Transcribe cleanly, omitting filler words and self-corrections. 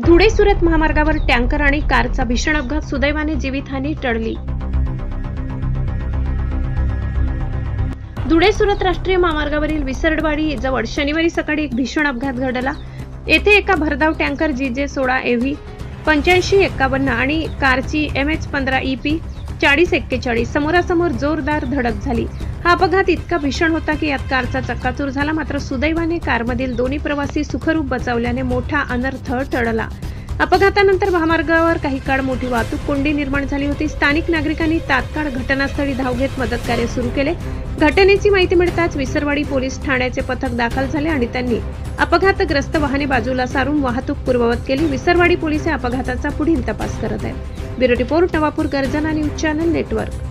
धुळे सुरत महामार्गावर टँकर आणि कारचा भीषण अपघात, सुदैवाने जीवितहानी टळली. धुळे सुरत राष्ट्रीय महामार्गावरील विसरडवाडी जवळ शनिवारी सकाळी एक भीषण अपघात घडला. येथे एका भरधाव टँकर GJ16 AV 8551 आणि कारची MH15 EP 4041 समोरासमोर जोरदार धडक झाली. हा अपघात इतका भीषण होता की यात कारचा चक्काचूर झाला. मात्र सुदैवाने कारमधील दोन्ही प्रवासी सुखरूप बचावल्याने मोठा अनर्थ टळला. अपघातानंतर महामार्गावर काही काळ मोठी वाहतूक कोंडी निर्माण झाली होती. स्थानिक नागरिकांनी तात्काळ घटनास्थळी धाव घेत मदत कार्य सुरू केले. घटनेची माहिती मिळताच विसरवाडी पोलीस ठाण्याचे पथक दाखल झाले आणि त्यांनी अपघातग्रस्त वाहने बाजूला सारून वाहतूक पूर्ववत केली. विसरवाडी पोलीस या अपघाताचा पुढील तपास करत आहेत. ब्युरो रिपोर्ट, नवापूर गर्जना न्यूज चॅनल नेटवर्क.